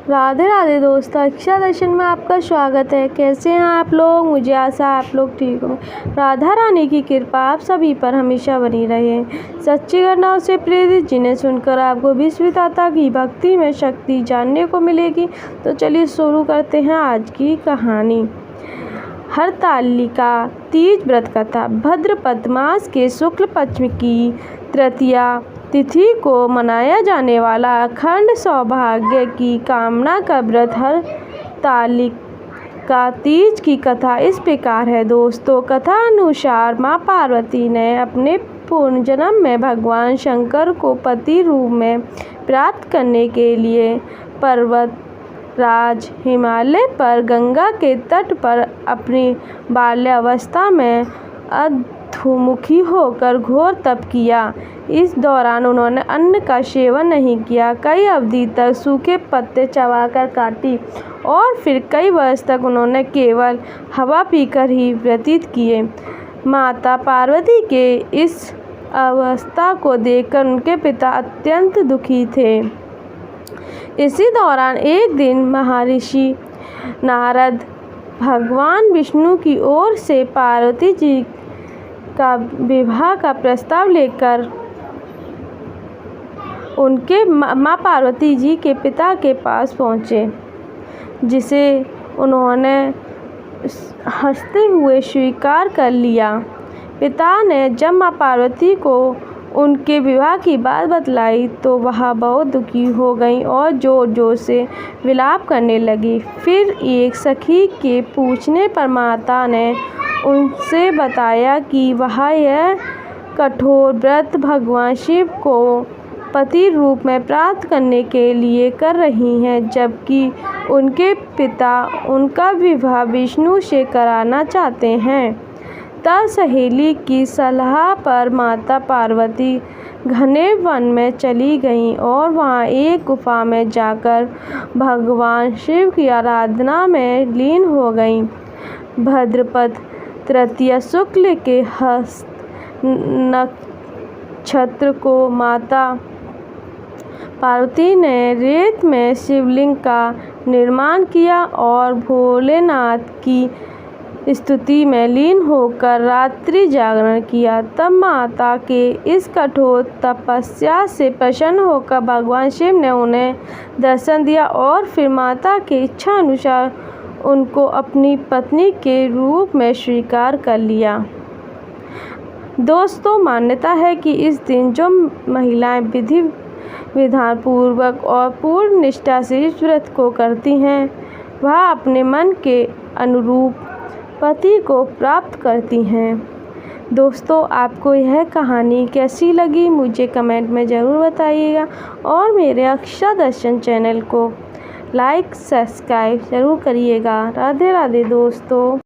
राधे राधे दोस्तों, अक्षा दर्शन में आपका स्वागत है। कैसे हैं आप लोग? मुझे आशा आप लोग ठीक हो। राधा रानी की कृपा आप सभी पर हमेशा बनी रहे। सच्ची घटनाओं से प्रेरित जिन्हें सुनकर आपको विश्वविदाता की भक्ति में शक्ति जानने को मिलेगी। तो चलिए शुरू करते हैं आज की कहानी। हरतालिका तीज व्रत कथा। भाद्रपद मास के शुक्ल पक्ष की तृतीया तिथि को मनाया जाने वाला अखंड सौभाग्य की कामना का व्रत हरतालिका तीज की कथा इस प्रकार है। दोस्तों, कथा अनुसार माँ पार्वती ने अपने पूर्व जन्म में भगवान शंकर को पति रूप में प्राप्त करने के लिए पर्वत राज हिमालय पर गंगा के तट पर अपनी बाल्यावस्था में अधोमुखी होकर घोर तप किया। इस दौरान उन्होंने अन्न का सेवन नहीं किया, कई अवधि तक सूखे पत्ते चबाकर काटी और फिर कई वर्ष तक उन्होंने केवल हवा पीकर ही व्यतीत किए। माता पार्वती के इस अवस्था को देखकर उनके पिता अत्यंत दुखी थे। इसी दौरान एक दिन महर्षि नारद भगवान विष्णु की ओर से पार्वती जी का विवाह का प्रस्ताव लेकर उनके माँ पार्वती जी के पिता के पास पहुँचे, जिसे उन्होंने हंसते हुए स्वीकार कर लिया। पिता ने जब माँ पार्वती को उनके विवाह की बात बतलाई तो वह बहुत दुखी हो गई और जोर जोर से विलाप करने लगी। फिर एक सखी के पूछने पर माता ने उनसे बताया कि वह यह कठोर व्रत भगवान शिव को पति रूप में प्राप्त करने के लिए कर रही हैं, जबकि उनके पिता उनका विवाह विष्णु से कराना चाहते हैं। तब सहेली की सलाह पर माता पार्वती घने वन में चली गईं और वहां एक गुफा में जाकर भगवान शिव की आराधना में लीन हो गईं। भाद्रपद तृतीया शुक्ल के हस्त नक्षत्र को माता पार्वती ने रेत में शिवलिंग का निर्माण किया और भोलेनाथ की स्तुति में लीन होकर रात्रि जागरण किया। तब माता के इस कठोर तपस्या से प्रसन्न होकर भगवान शिव ने उन्हें दर्शन दिया और फिर माता की इच्छा अनुसार उनको अपनी पत्नी के रूप में स्वीकार कर लिया। दोस्तों, मान्यता है कि इस दिन जो महिलाएं विधि विधान पूर्वक और पूर्ण निष्ठा से इस व्रत को करती हैं, वह अपने मन के अनुरूप पति को प्राप्त करती हैं। दोस्तों, आपको यह कहानी कैसी लगी मुझे कमेंट में ज़रूर बताइएगा और मेरे अक्षा दर्शन चैनल को लाइक सब्सक्राइब ज़रूर करिएगा। राधे राधे दोस्तों।